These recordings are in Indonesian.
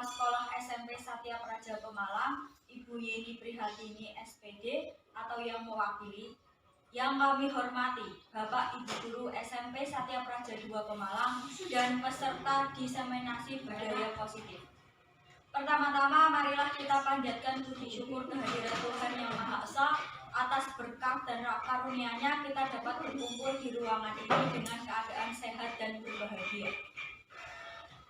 Kepala Sekolah SMP Satya Praja Pemalang, Ibu Yeni Prihatini SPD atau yang mewakili. Yang kami hormati Bapak Ibu Guru SMP Satya Praja 2 Pemalang dan peserta diseminasi budaya positif. Pertama-tama marilah kita panjatkan puji syukur kehadirat Tuhan Yang Maha Esa atas berkah dan karunia-Nya kita dapat berkumpul di ruangan ini dengan keadaan sehat dan berbahagia.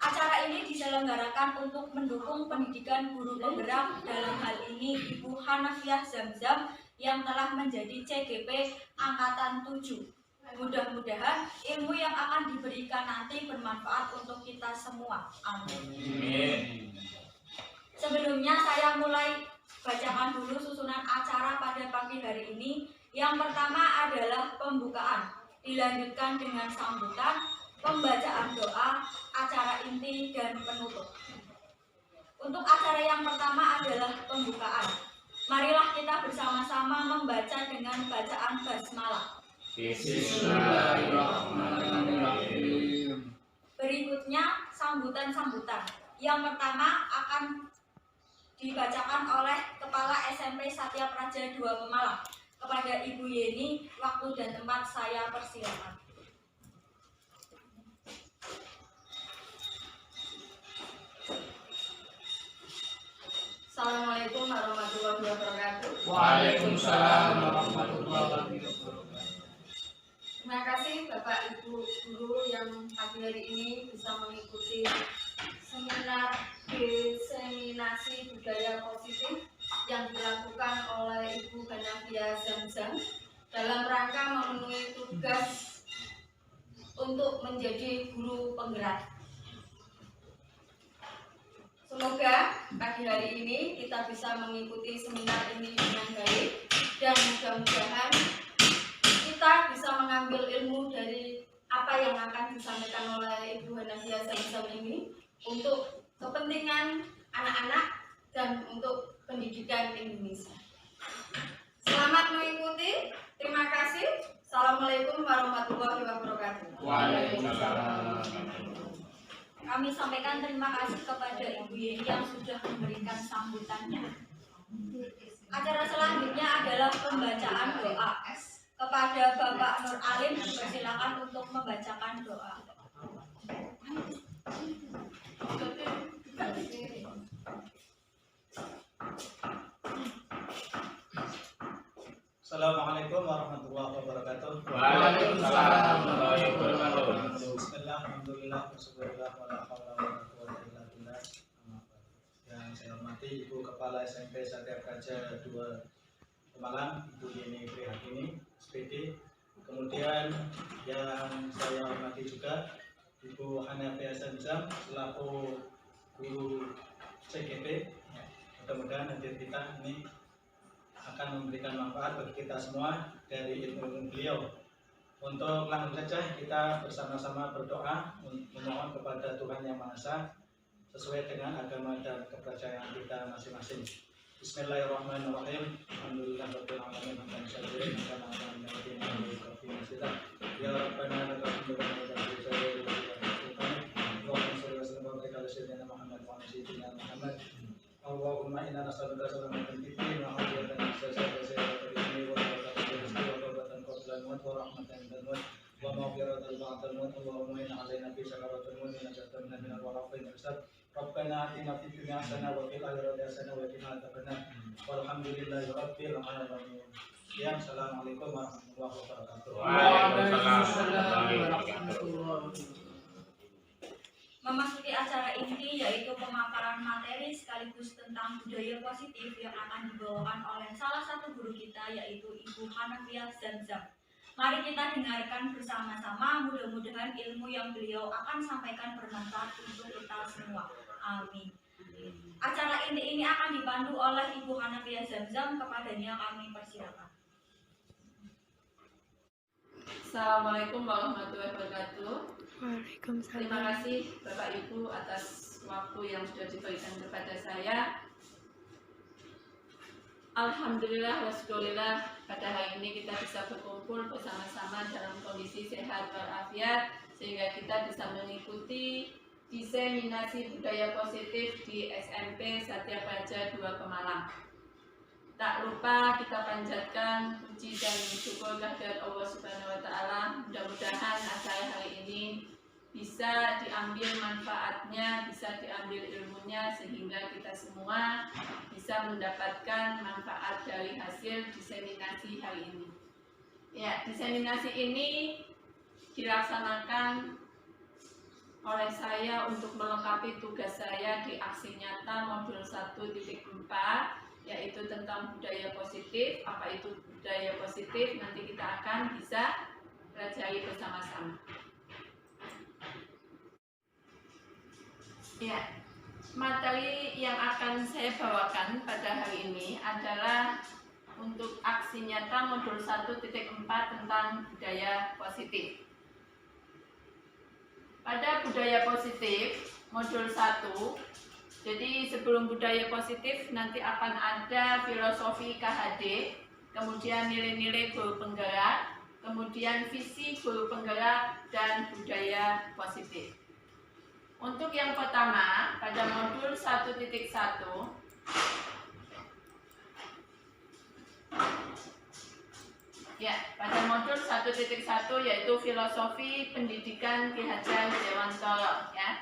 Acara ini diselenggarakan untuk mendukung pendidikan guru penggerak, dalam hal ini Ibu Hanafiah Zamzam yang telah menjadi CGP Angkatan 7. Mudah-mudahan ilmu yang akan diberikan nanti bermanfaat untuk kita semua. Amin. Sebelumnya saya mulai bacakan dulu susunan acara pada pagi hari ini. Yang pertama adalah pembukaan, dilanjutkan dengan sambutan, pembacaan doa, acara inti, dan penutup. Untuk acara yang pertama adalah pembukaan. Marilah kita bersama-sama membaca dengan bacaan basmalah. Bismillahirrahmanirrahim. Berikutnya sambutan-sambutan. Yang pertama akan dibacakan oleh Kepala SMP Satya Praja 2 Pemalang. Kepada Ibu Yeni, waktu dan tempat saya persilakan. Assalamualaikum warahmatullahi wabarakatuh. Waalaikumsalam warahmatullahi wabarakatuh. Terima kasih Bapak Ibu Guru yang pagi hari ini bisa mengikuti seminar diseminasi budaya positif yang dilakukan oleh Ibu Hanafiah Zamzam dalam rangka memenuhi tugas untuk menjadi guru penggerak. Semoga pagi hari ini kita bisa mengikuti seminar ini dengan baik dan mudah-mudahan kita bisa mengambil ilmu dari apa yang akan disampaikan oleh Ibu Hanafiah Zamzam ini untuk kepentingan anak-anak dan untuk pendidikan Indonesia. Selamat mengikuti. Terima kasih. Assalamualaikum warahmatullahi wabarakatuh. Waalaikumsalam. Kami sampaikan terima kasih kepada Ibu Yeni yang sudah memberikan sambutannya. Acara selanjutnya adalah pembacaan doa. Kepada Bapak Nur Alim dipersilakan untuk membacakan doa. Assalamualaikum warahmatullahi wabarakatuh. Waalaikumsalam warahmatullahi wabarakatuh. Bismillah, alhamdulillah, wassallallahu wala haula wala quwwata illa billah. Yang saya hormati Ibu Kepala SMP Satya Praja 2 Pemalang, Ibu Yeni Prihatini, SPD. Kemudian yang saya hormati juga Ibu Hanafiah Zamzam selaku guru CGP. Mudah-mudahan hadir kita ini akan memberikan manfaat bagi kita semua dari ilmu beliau. Untuk langsung saja kita bersama-sama berdoa memohon kepada Tuhan Yang Maha Esa sesuai dengan agama dan kepercayaan kita masing-masing. Bismillahirrahmanirrahim. Alhamdulillahirabbil alamin. Ya Rabbana lakal hamdu wa lakal Muhammad. Allahumma inna nas'aluka salamatan fid din wa afiyatan fis jasadi wa tawbatan qabla al-maut wa rahmatan inda al-maut wa maghfiratan ba'da al-maut. Allahumma inna 'alaina fi sakaratil maut innaka min al-waraqin hisab. Rabbana atina fid dunya hasanah wa fil akhirati hasanah wa qina adzabannar. Walhamdulillahi rabbil alamin. Assalamualaikum warahmatullahi wabarakatuh. Waalaikumsalam warahmatullahi wabarakatuh. Memasuki acara inti yaitu pemaparan materi sekaligus tentang budaya positif yang akan dibawakan oleh salah satu guru kita yaitu Ibu Hanafiah Zamzam. Mari kita dengarkan bersama-sama, mudah-mudahan ilmu yang beliau akan sampaikan bermanfaat untuk kita semua. Amin. Acara inti ini akan dipandu oleh Ibu Hanafiah Zamzam, kepadanya kami persilakan. Assalamualaikum warahmatullahi wabarakatuh. Waalaikumsalam. Terima kasih Bapak Ibu atas waktu yang sudah diberikan kepada saya. Alhamdulillah washolillah, pada hari ini kita bisa berkumpul bersama-sama dalam kondisi sehat walafiat sehingga kita bisa mengikuti diseminasi budaya positif di SMP Satya Praja 2 Pemalang. Tak lupa kita panjatkan puji dan syukur kehadirat Allah Subhanahu wa taala. Mudah-mudahan acara hari ini bisa diambil manfaatnya, bisa diambil ilmunya sehingga kita semua bisa mendapatkan manfaat dari hasil diseminasi hari ini. Ya, diseminasi ini dilaksanakan oleh saya untuk melengkapi tugas saya di aksi nyata modul 1.4, yaitu tentang budaya positif. Apa itu budaya positif? Nanti kita akan bisa pelajari bersama-sama. Ya, materi yang akan saya bawakan pada hari ini adalah untuk aksi nyata modul 1.4 tentang budaya positif. Pada budaya positif modul 1, jadi sebelum budaya positif nanti akan ada filosofi KHD, kemudian nilai-nilai guru penggerak, kemudian visi guru penggerak, dan budaya positif. Untuk yang pertama, pada modul 1.1, ya, pada modul 1.1 yaitu filosofi pendidikan Ki Hajar Dewantara, ya.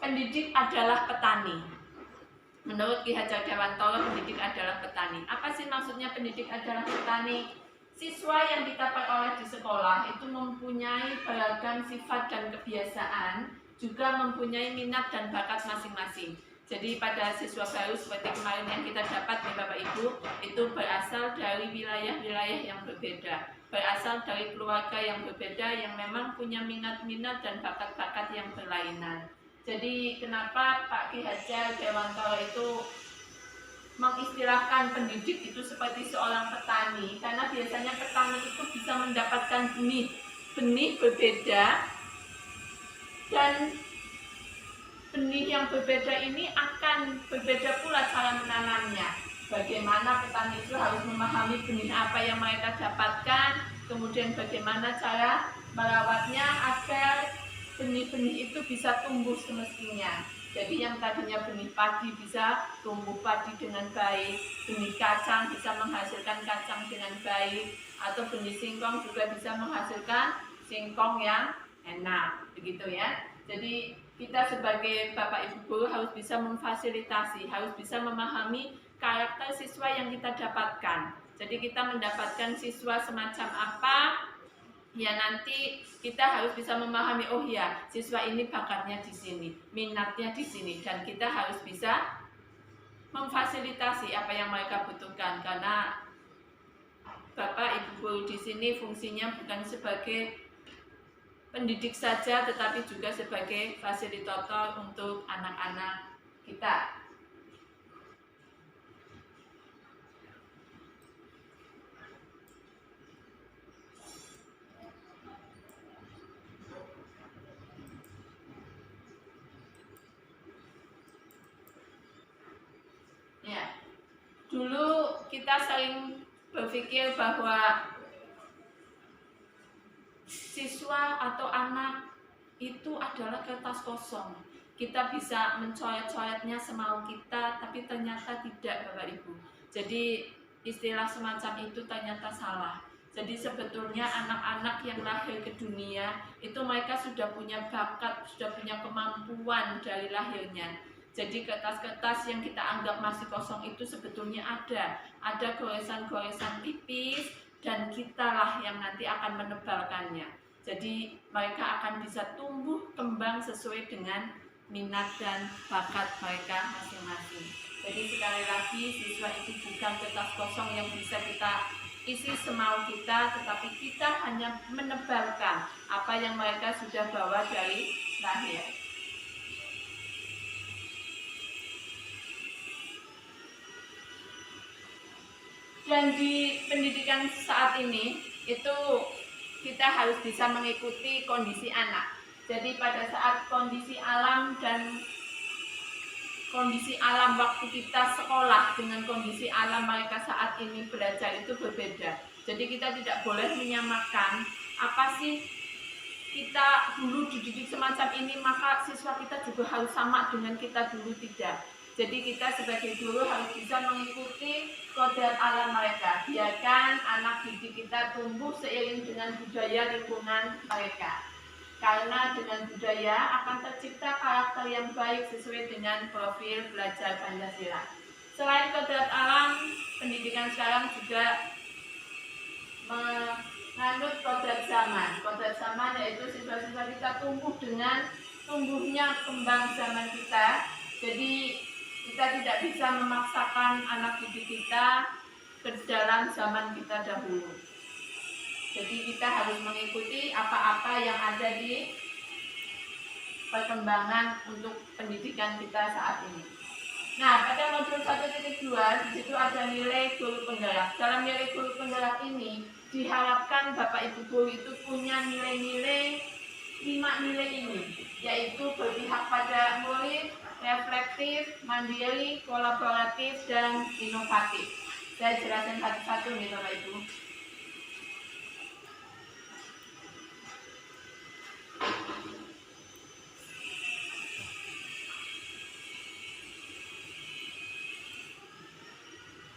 Pendidik adalah petani. Menurut Ki Hajar Dewantara, pendidik adalah petani. Apa sih maksudnya pendidik adalah petani? Siswa yang kita peroleh di sekolah itu mempunyai beragam sifat dan kebiasaan, juga mempunyai minat dan bakat masing-masing. Jadi pada siswa baru seperti kemarin yang kita dapat nih Bapak Ibu, itu berasal dari wilayah-wilayah yang berbeda, berasal dari keluarga yang berbeda yang memang punya minat-minat dan bakat-bakat yang berlainan. Jadi kenapa Pak Ki Hajar Dewantara itu mengistilahkan pendidik itu seperti seorang petani? Karena biasanya petani itu bisa mendapatkan benih berbeda, dan benih yang berbeda ini akan berbeda pula cara menanamnya. Bagaimana petani itu harus memahami benih apa yang mereka dapatkan, kemudian bagaimana cara merawatnya agar benih-benih itu bisa tumbuh semestinya. Jadi yang tadinya benih padi bisa tumbuh padi dengan baik, benih kacang bisa menghasilkan kacang dengan baik, atau benih singkong juga bisa menghasilkan singkong yang enak, begitu ya. Jadi kita sebagai Bapak Ibu guru harus bisa memfasilitasi, harus bisa memahami karakter siswa yang kita dapatkan. Jadi kita mendapatkan siswa semacam apa, ya nanti kita harus bisa memahami, oh ya siswa ini bakatnya di sini, minatnya di sini, dan kita harus bisa memfasilitasi apa yang mereka butuhkan. Karena Bapak Ibu guru di sini fungsinya bukan sebagai pendidik saja, tetapi juga sebagai fasilitator untuk anak-anak kita. Ya, dulu kita sering berpikir bahwa siswa atau anak itu adalah kertas kosong. Kita bisa mencoret-coretnya semau kita, tapi ternyata tidak Bapak Ibu. Jadi istilah semacam itu ternyata salah. Jadi sebetulnya anak-anak yang lahir ke dunia itu mereka sudah punya bakat, sudah punya kemampuan dari lahirnya. Jadi kertas-kertas yang kita anggap masih kosong itu sebetulnya ada goresan-goresan tipis, dan kitalah yang nanti akan menebalkannya. Jadi mereka akan bisa tumbuh kembang sesuai dengan minat dan bakat mereka masing-masing. Jadi sekali lagi, siswa itu bukan kertas kosong yang bisa kita isi semau kita, tetapi kita hanya menebalkan apa yang mereka sudah bawa dari lahir. Dan di pendidikan saat ini itu kita harus bisa mengikuti kondisi anak. Jadi pada saat kondisi alam dan kondisi alam waktu kita sekolah dengan kondisi alam mereka saat ini belajar itu berbeda. Jadi kita tidak boleh menyamakan apa sih kita dulu dididik semacam ini maka siswa kita juga harus sama dengan kita dulu, tidak. Jadi kita sebagai guru harus bisa mengikuti kodrat alam mereka. Biarkan anak didik kita tumbuh seiring dengan budaya lingkungan mereka. Karena dengan budaya akan tercipta karakter yang baik sesuai dengan profil belajar Pancasila. Selain kodrat alam, pendidikan sekarang juga menganut kodrat zaman. Kodrat zaman yaitu siswa-siswa kita tumbuh dengan tumbuhnya kembang zaman kita. Jadi kita tidak bisa memaksakan anak didik kita ke dalam zaman kita dahulu. Jadi kita harus mengikuti apa-apa yang ada di perkembangan untuk pendidikan kita saat ini. Nah, pada modul 1.2 di situ ada nilai guru penggerak. Dalam nilai guru penggerak ini diharapkan Bapak Ibu guru itu punya nilai-nilai 5 nilai ini, yaitu berpihak pada murid, reflektif, mandiri, kolaboratif, dan inovatif. Saya jelaskan satu-satu nih Bapak Ibu.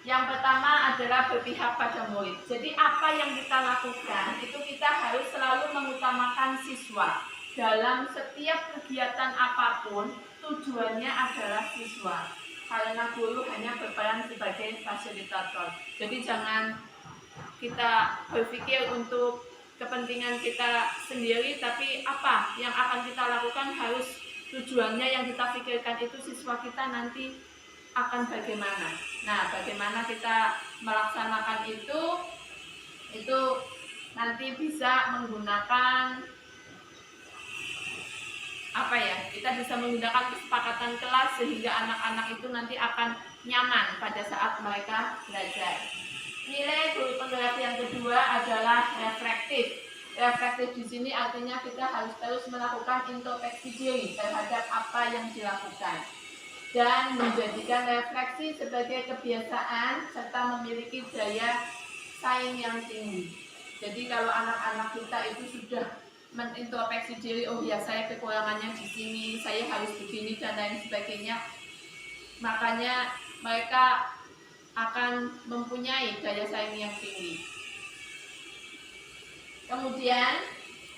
Yang pertama adalah berpihak pada murid. Jadi apa yang kita lakukan itu kita harus selalu mengutamakan siswa. Dalam setiap kegiatan apapun tujuannya adalah siswa. Karena guru hanya berperan sebagai fasilitator. Jadi jangan kita berpikir untuk kepentingan kita sendiri, tapi apa yang akan kita lakukan harus tujuannya yang kita pikirkan itu siswa kita nanti akan bagaimana. Nah, bagaimana kita melaksanakan itu nanti bisa menggunakan apa ya? Kita bisa menggunakan kesepakatan kelas sehingga anak-anak itu nanti akan nyaman pada saat mereka belajar. Nilai guru penggerak yang kedua adalah reflektif. Reflektif di sini artinya kita harus terus melakukan introspeksi diri terhadap apa yang dilakukan dan menjadikan refleksi sebagai kebiasaan serta memiliki daya saing yang tinggi. Jadi kalau anak-anak kita itu sudah menintrospeksi diri, oh ya saya kekurangannya di sini, saya harus begini dan lain sebagainya, makanya mereka akan mempunyai daya saing yang tinggi. Kemudian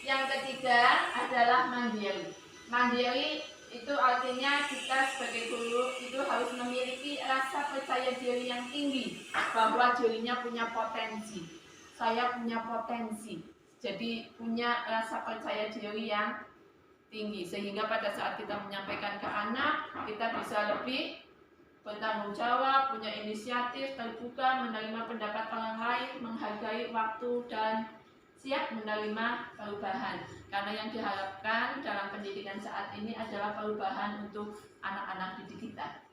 yang ketiga adalah mandiri. Mandiri itu artinya kita sebagai guru itu harus memiliki rasa percaya diri yang tinggi bahwa dirinya punya potensi. Saya punya potensi. Jadi punya rasa percaya diri yang tinggi sehingga pada saat kita menyampaikan ke anak kita bisa lebih bertanggung jawab, punya inisiatif, terbuka, menerima pendapat orang lain, menghargai waktu dan siap menerima perubahan. Karena yang diharapkan dalam pendidikan saat ini adalah perubahan untuk anak-anak didik kita.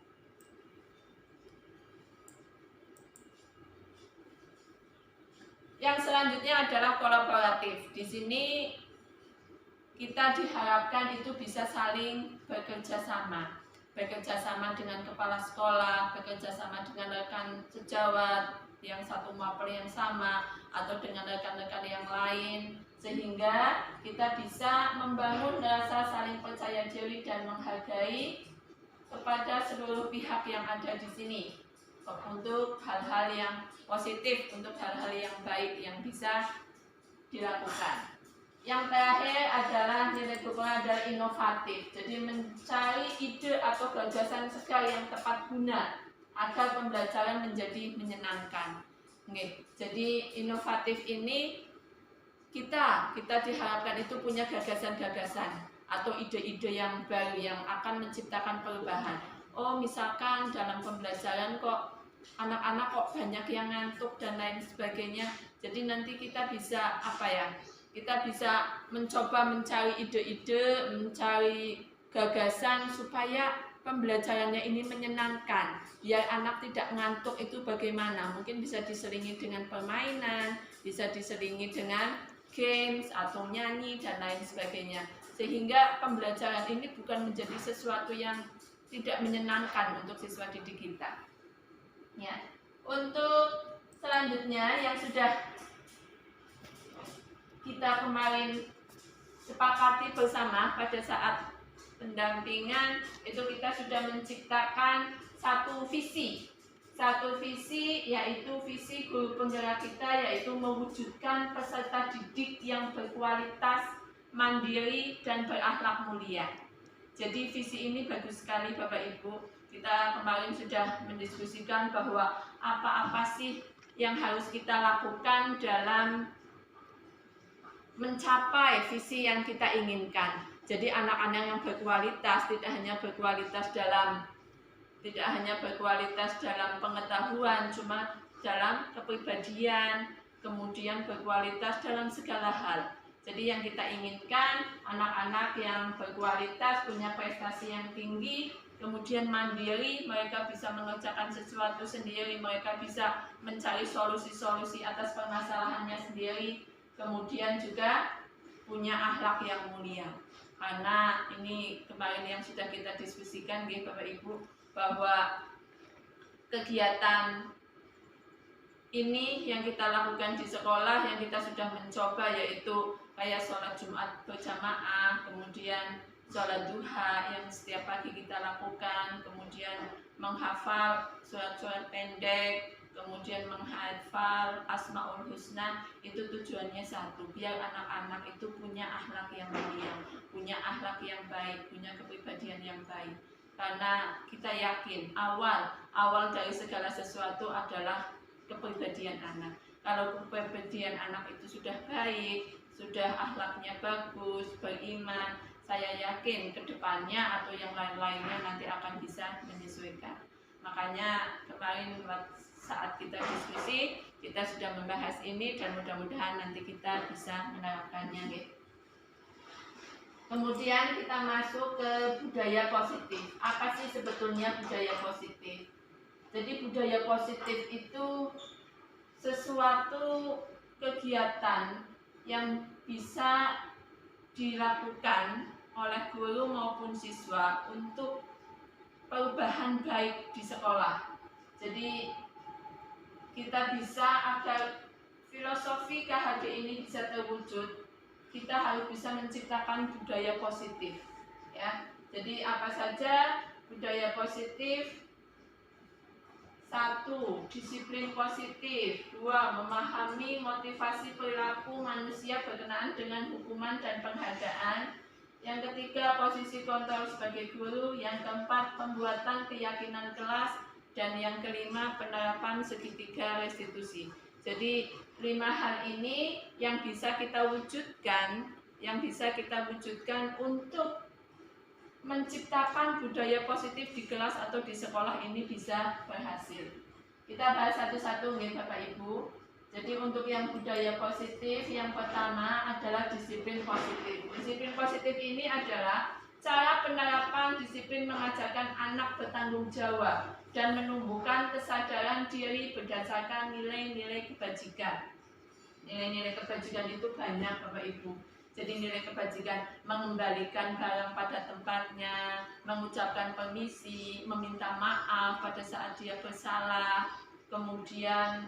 Yang selanjutnya adalah kolaboratif. Di sini kita diharapkan itu bisa saling bekerja sama. Bekerja sama dengan kepala sekolah, bekerja sama dengan rekan sejawat yang satu mapel yang sama, atau dengan rekan-rekan yang lain, sehingga kita bisa membangun rasa saling percaya diri dan menghargai kepada seluruh pihak yang ada di sini untuk hal-hal yang positif, untuk hal-hal yang baik yang bisa dilakukan. Yang terakhir adalah nilai dukungan adalah inovatif. Jadi mencari ide atau gagasan segar yang tepat guna agar pembelajaran menjadi menyenangkan. Oke. Jadi inovatif ini kita diharapkan itu punya gagasan-gagasan atau ide-ide yang baru yang akan menciptakan perubahan. Oh, misalkan dalam pembelajaran kok anak-anak kok banyak yang ngantuk dan lain sebagainya. Jadi nanti kita bisa kita bisa mencoba mencari ide-ide, mencari gagasan supaya pembelajarannya ini menyenangkan. Biar anak tidak ngantuk itu bagaimana? Mungkin bisa diselingi dengan permainan, bisa diselingi dengan games atau nyanyi dan lain sebagainya. Sehingga pembelajaran ini bukan menjadi sesuatu yang tidak menyenangkan untuk siswa didik kita. Ya. Untuk selanjutnya yang sudah kita kemarin sepakati bersama pada saat pendampingan itu kita sudah menciptakan satu visi yaitu visi guru penggerak kita, yaitu mewujudkan peserta didik yang berkualitas, mandiri, dan berakhlak mulia. Jadi visi ini bagus sekali Bapak Ibu. Kita kemarin sudah mendiskusikan bahwa apa-apa sih yang harus kita lakukan dalam mencapai visi yang kita inginkan. Jadi anak-anak yang berkualitas tidak hanya berkualitas dalam pengetahuan, cuma dalam kepribadian, kemudian berkualitas dalam segala hal. Jadi yang kita inginkan anak-anak yang berkualitas, punya prestasi yang tinggi, kemudian mandiri, mereka bisa mengerjakan sesuatu sendiri, mereka bisa mencari solusi-solusi atas permasalahannya sendiri, kemudian juga punya akhlak yang mulia. Karena ini kemarin yang sudah kita diskusikan Bapak Ibu, bahwa kegiatan ini yang kita lakukan di sekolah, yang kita sudah mencoba, yaitu kayak sholat Jumat berjamaah, kemudian sholat duha yang setiap pagi kita lakukan, kemudian menghafal surat-surat pendek, kemudian menghafal Asmaul Husna, itu tujuannya satu, biar anak-anak itu punya akhlak yang mulia, punya akhlak yang baik, punya kepribadian yang baik. Karena kita yakin awal dari segala sesuatu adalah kepribadian anak. Kalau kepribadian anak itu sudah baik, sudah akhlaknya bagus, beriman, saya yakin kedepannya atau yang lain-lainnya nanti akan bisa menyesuaikan. Makanya kemarin saat kita diskusi, kita sudah membahas ini dan mudah-mudahan nanti kita bisa menerapkannya. Kemudian kita masuk ke budaya positif. Apa sih sebetulnya budaya positif? Jadi budaya positif itu sesuatu kegiatan yang bisa dilakukan oleh guru maupun siswa untuk perubahan baik di sekolah. Jadi kita bisa, agar filosofi KHD ini bisa terwujud, kita harus bisa menciptakan budaya positif, ya. Jadi apa saja budaya positif? 1. Disiplin positif. 2. Memahami motivasi perilaku manusia berkenaan dengan hukuman dan penghargaan. Yang ketiga, posisi kontrol sebagai guru. Yang keempat, pembuatan keyakinan kelas. Dan yang kelima, penerapan segitiga restitusi. Jadi 5 hal ini yang bisa kita wujudkan, untuk menciptakan budaya positif di kelas atau di sekolah ini bisa berhasil. Kita bahas satu-satu nih Bapak Ibu. Jadi untuk yang budaya positif, yang pertama adalah disiplin positif. Disiplin positif ini adalah cara penerapan disiplin mengajarkan anak bertanggung jawab dan menumbuhkan kesadaran diri berdasarkan nilai-nilai kebajikan. Nilai-nilai kebajikan itu banyak Bapak Ibu. Jadi nilai kebajikan mengembalikan barang pada tempatnya, mengucapkan permisi, meminta maaf pada saat dia bersalah, kemudian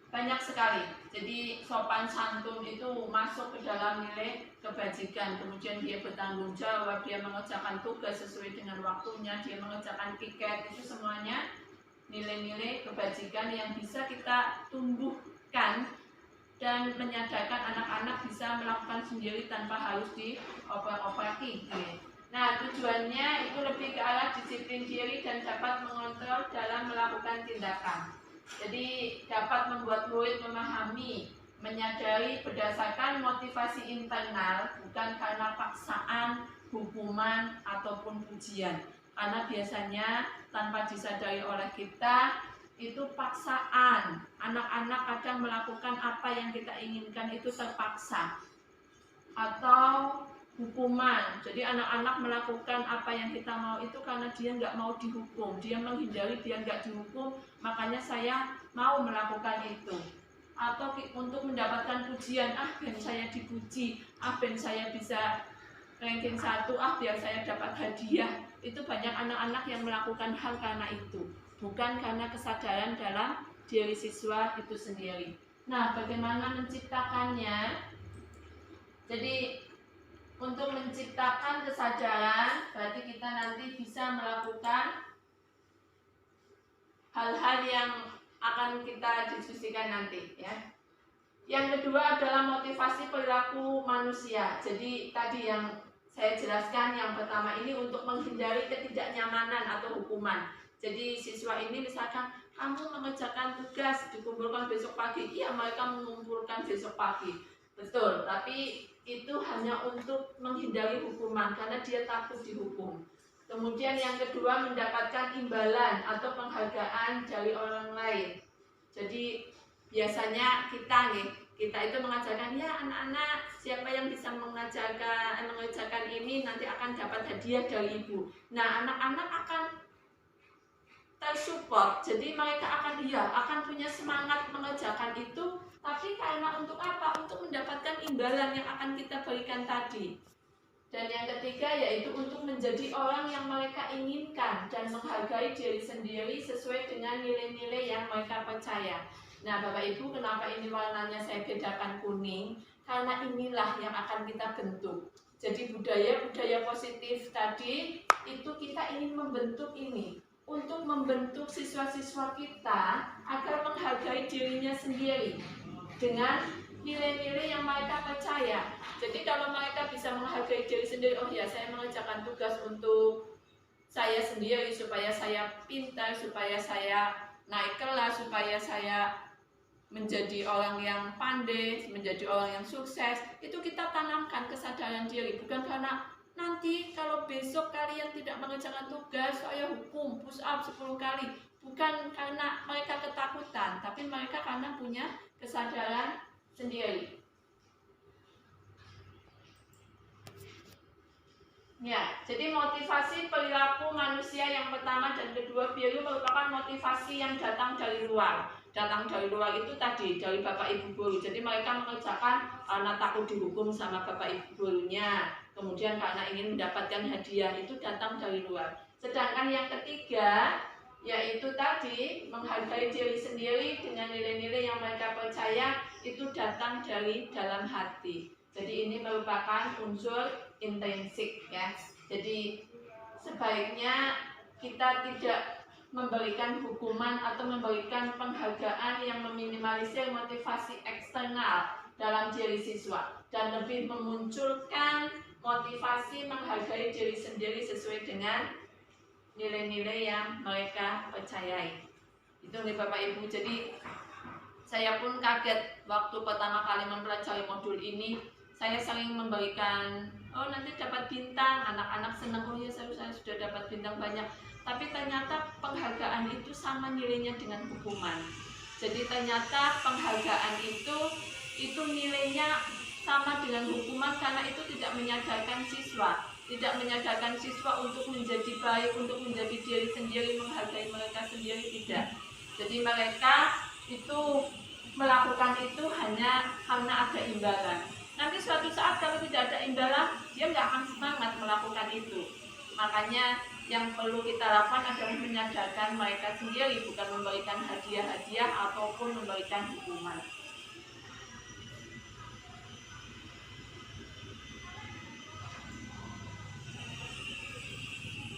banyak sekali. Jadi sopan santun itu masuk ke dalam nilai kebajikan. Kemudian dia bertanggung jawab, dia mengerjakan tugas sesuai dengan waktunya, dia mengerjakan piket, itu semuanya nilai-nilai kebajikan yang bisa kita tumbuhkan dan menyadarkan anak-anak bisa melakukan sendiri tanpa harus dioper-operasi. Nah, tujuannya itu lebih ke arah disiplin diri dan dapat mengontrol dalam melakukan tindakan. Jadi dapat membuat murid memahami, menyadari berdasarkan motivasi internal, bukan karena paksaan, hukuman, ataupun pujian. Karena biasanya tanpa disadari oleh kita, itu paksaan. Anak-anak kadang melakukan apa yang kita inginkan itu terpaksa. Atau hukuman. Jadi anak-anak melakukan apa yang kita mau itu karena dia nggak mau dihukum. Dia menghindari dia nggak dihukum, makanya saya mau melakukan itu. Atau untuk mendapatkan pujian, ben saya dipuji, ben saya bisa ranking 1, biar saya dapat hadiah. Itu banyak anak-anak yang melakukan hal karena itu, bukan karena kesadaran dalam diri siswa itu sendiri. Nah, bagaimana menciptakannya? Jadi untuk menciptakan kesadaran berarti kita nanti bisa melakukan hal-hal yang akan kita diskusikan nanti ya. Yang kedua adalah motivasi perilaku manusia. Jadi tadi yang saya jelaskan, yang pertama ini untuk menghindari ketidaknyamanan atau hukuman. Jadi siswa ini misalkan kamu mengerjakan tugas dikumpulkan besok pagi, iya mereka mengumpulkan besok pagi, betul. Tapi itu hanya untuk menghindari hukuman karena dia takut dihukum. Kemudian yang kedua mendapatkan imbalan atau penghargaan dari orang lain. Jadi biasanya kita itu mengajarkan ya anak-anak, siapa yang bisa mengerjakan ini nanti akan dapat hadiah dari ibu. Nah, anak-anak akan tersupport, jadi mereka akan punya semangat mengerjakan itu. Tapi karena untuk apa? Untuk mendapatkan imbalan yang akan kita berikan tadi. Dan yang ketiga yaitu untuk menjadi orang yang mereka inginkan dan menghargai diri sendiri sesuai dengan nilai-nilai yang mereka percaya. Nah, Bapak Ibu, kenapa ini warnanya saya bedakan kuning? Karena inilah yang akan kita bentuk. Jadi budaya positif tadi itu kita ingin membentuk ini untuk membentuk siswa-siswa kita agar menghargai dirinya sendiri dengan nilai-nilai yang mereka percaya. Jadi kalau mereka bisa menghargai diri sendiri, oh ya saya mengerjakan tugas untuk saya sendiri supaya saya pintar, supaya saya naik kelas, supaya saya menjadi orang yang pandai, menjadi orang yang sukses. Itu kita tanamkan kesadaran diri, bukan karena nanti kalau besok kalian tidak mengerjakan tugas saya hukum push up 10 kali. Bukan karena mereka ketakutan, tapi mereka karena punya kesadaran sendiri. Ya, jadi motivasi perilaku manusia yang pertama dan kedua biru merupakan motivasi yang datang dari luar. Datang dari luar itu tadi dari bapak ibu guru. Jadi mereka mengerjakan karena takut dihukum sama bapak ibu gurunya. Kemudian karena ingin mendapatkan hadiah, itu datang dari luar. Sedangkan yang ketiga yaitu tadi menghargai diri sendiri dengan nilai-nilai yang mereka percaya, itu datang dari dalam hati. Jadi ini merupakan unsur intrinsik ya. Jadi sebaiknya kita tidak memberikan hukuman atau memberikan penghargaan yang meminimalisir motivasi eksternal dalam diri siswa dan lebih memunculkan motivasi menghargai diri sendiri sesuai dengan nilai-nilai yang mereka percayai. Itu nih Bapak Ibu. Jadi saya pun kaget waktu pertama kali mempelajari modul ini. Saya sering memberikan, oh nanti dapat bintang, anak-anak senang, oh ya saya sudah dapat bintang banyak. Tapi ternyata penghargaan itu sama nilainya dengan hukuman. Jadi ternyata penghargaan itu nilainya sama dengan hukuman karena itu tidak menyadarkan siswa. Tidak menyadarkan siswa untuk menjadi baik, untuk menjadi diri sendiri, menghargai mereka sendiri, tidak. Jadi mereka itu melakukan itu hanya karena ada imbalan. Nanti suatu saat kalau tidak ada imbalan, dia nggak akan semangat melakukan itu. Makanya yang perlu kita lakukan adalah menyadarkan mereka sendiri, bukan memberikan hadiah-hadiah ataupun memberikan hukuman.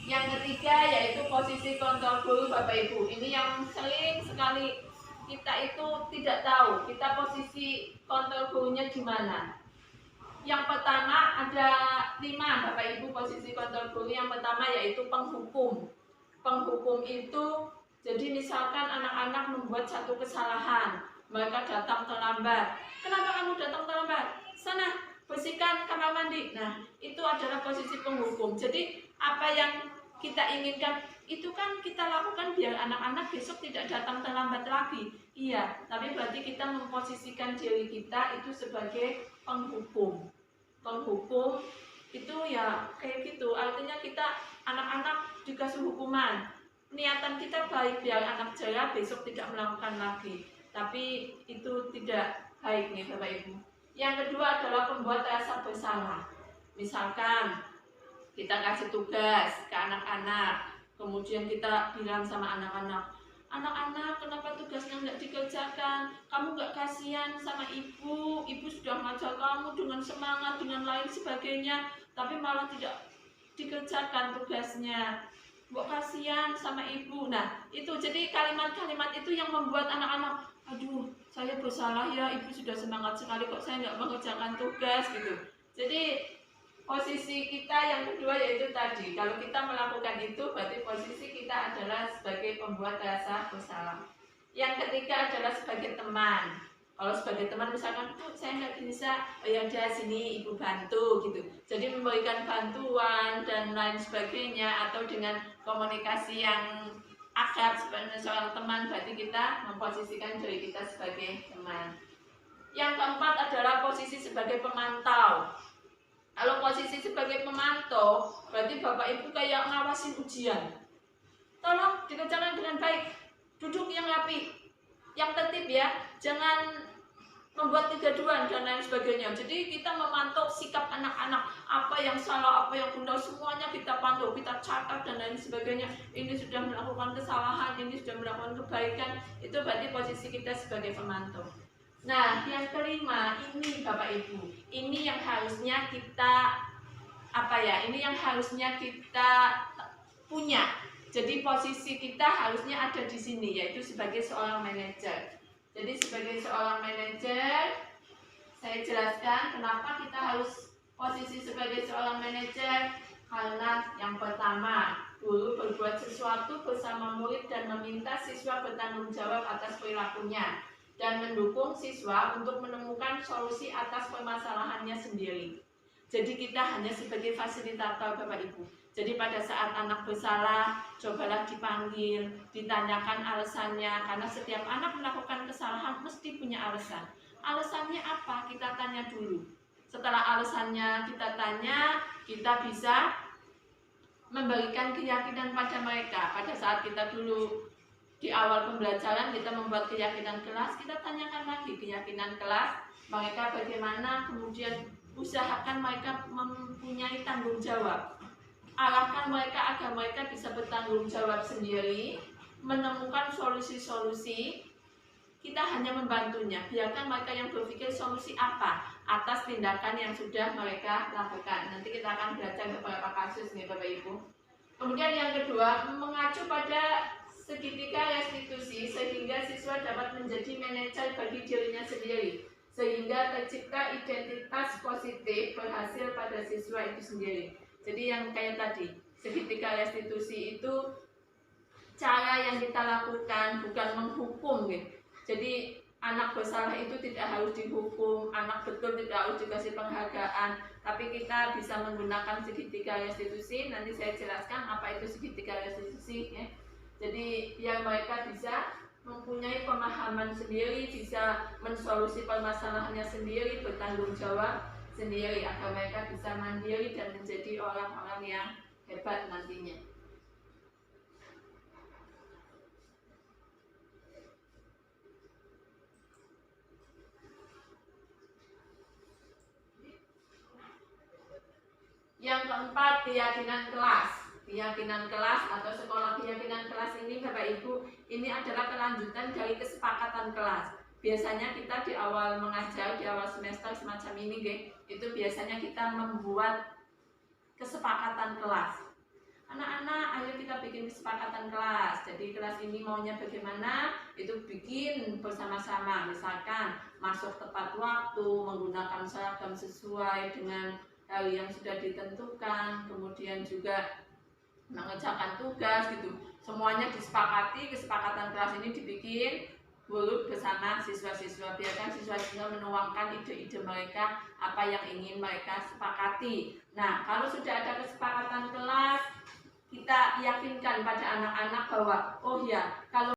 Yang ketiga yaitu posisi kontrol guru Bapak Ibu. Ini yang sering sekali kita itu tidak tahu, kita posisi kontrol gurunya di mana. Yang pertama ada 5 Bapak Ibu posisi kontrol guru. Yang pertama yaitu penghukum. Penghukum itu jadi misalkan anak-anak membuat satu kesalahan, mereka datang terlambat. Kenapa kamu datang terlambat? Sana bersihkan kamar mandi. Nah, itu adalah posisi penghukum. Jadi apa yang kita inginkan itu kan kita lakukan biar anak-anak besok tidak datang terlambat lagi. Iya, tapi berarti kita memposisikan diri kita itu sebagai penghukum. Penghukum itu ya kayak gitu. Artinya kita anak-anak dikasih hukuman. Niatan kita baik biar anak jaya besok tidak melakukan lagi. Tapi itu tidak baik nih Bapak Ibu. Yang kedua adalah pembuat rasa bersalah. Misalkan kita kasih tugas ke anak-anak, kemudian kita bilang sama anak-anak, anak-anak kenapa tugasnya nggak dikerjakan, kamu nggak kasihan sama ibu sudah ngajar kamu dengan semangat, dengan lain sebagainya, tapi malah tidak dikerjakan tugasnya, kok kasihan sama ibu. Nah itu jadi kalimat-kalimat itu yang membuat anak-anak, aduh saya bersalah ya, ibu sudah semangat sekali kok saya nggak mengerjakan tugas gitu. Jadi posisi kita yang kedua yaitu tadi, kalau kita melakukan itu berarti posisi kita adalah sebagai pembuat rasa bersalah. Yang ketiga adalah sebagai teman. Kalau sebagai teman misalkan, saya nggak bisa, oh ya udah sini ibu bantu gitu. Jadi memberikan bantuan dan lain sebagainya, atau dengan komunikasi yang akrab sebagai seorang teman, berarti kita memposisikan diri kita sebagai teman. Yang keempat adalah posisi sebagai pemantau. Kalau posisi sebagai pemantau, berarti Bapak Ibu kayak ngawasin ujian. Tolong dikerjakan dengan baik, duduk yang rapi, yang tertib ya, jangan membuat kegaduhan dan lain sebagainya. Jadi kita memantau sikap anak-anak, apa yang salah, apa yang benar, semuanya kita pantau, kita catat dan lain sebagainya. Ini sudah melakukan kesalahan, ini sudah melakukan kebaikan, itu berarti posisi kita sebagai pemantau. Nah, yang kelima ini Bapak Ibu, ini yang harusnya kita ini yang harusnya kita punya. Jadi posisi kita harusnya ada di sini, yaitu sebagai seorang manajer. Jadi sebagai seorang manajer, saya jelaskan kenapa kita harus posisi sebagai seorang manajer. Karena yang pertama, guru berbuat sesuatu bersama murid dan meminta siswa bertanggung jawab atas perilakunya, dan mendukung siswa untuk menemukan solusi atas permasalahannya sendiri. Jadi kita hanya sebagai fasilitator Bapak Ibu. Jadi pada saat anak bersalah, cobalah dipanggil, ditanyakan alasannya, karena setiap anak melakukan kesalahan mesti punya alasan. Alasannya apa? Kita tanya dulu. Setelah alasannya kita tanya, kita bisa memberikan keyakinan pada mereka. Pada saat kita dulu di awal pembelajaran kita membuat keyakinan kelas, kita tanyakan lagi keyakinan kelas, mereka bagaimana, kemudian usahakan mereka mempunyai tanggung jawab. Arahkan mereka agar mereka bisa bertanggung jawab sendiri, menemukan solusi-solusi. Kita hanya membantunya, biarkan mereka yang berpikir solusi apa atas tindakan yang sudah mereka lakukan. Nanti kita akan belajar beberapa kasus nih Bapak Ibu. Kemudian yang kedua, mengacu pada segitiga restitusi sehingga siswa dapat menjadi manajer bagi dirinya sendiri, sehingga tercipta identitas positif berhasil pada siswa itu sendiri. Jadi yang kayak tadi, segitiga restitusi itu cara yang kita lakukan, bukan menghukum gitu. Jadi anak bersalah itu tidak harus dihukum, anak betul tidak harus dikasih penghargaan, tapi kita bisa menggunakan segitiga restitusi. Nanti saya jelaskan apa itu segitiga restitusi ya. Jadi biar mereka bisa mempunyai pemahaman sendiri, bisa mensolusi permasalahannya sendiri, bertanggung jawab sendiri, agar mereka bisa mandiri dan menjadi orang-orang yang hebat nantinya. Yang keempat, keyakinan kelas. Keyakinan kelas atau sekolah keyakinan kelas ini Bapak Ibu, ini adalah kelanjutan dari kesepakatan kelas. Biasanya kita di awal mengajar, di awal semester semacam ini itu biasanya kita membuat kesepakatan kelas. Anak-anak, ayo kita bikin kesepakatan kelas. Jadi kelas ini maunya bagaimana, itu bikin bersama-sama. Misalkan masuk tepat waktu, menggunakan seragam sesuai dengan hari yang sudah ditentukan, kemudian juga mengerjakan tugas gitu. Semuanya disepakati, kesepakatan kelas ini dibikin guru bersama siswa-siswa, biarkan siswa-siswa menuangkan ide-ide mereka, apa yang ingin mereka sepakati. Nah, kalau sudah ada kesepakatan kelas, kita yakinkan pada anak-anak bahwa oh ya, kalau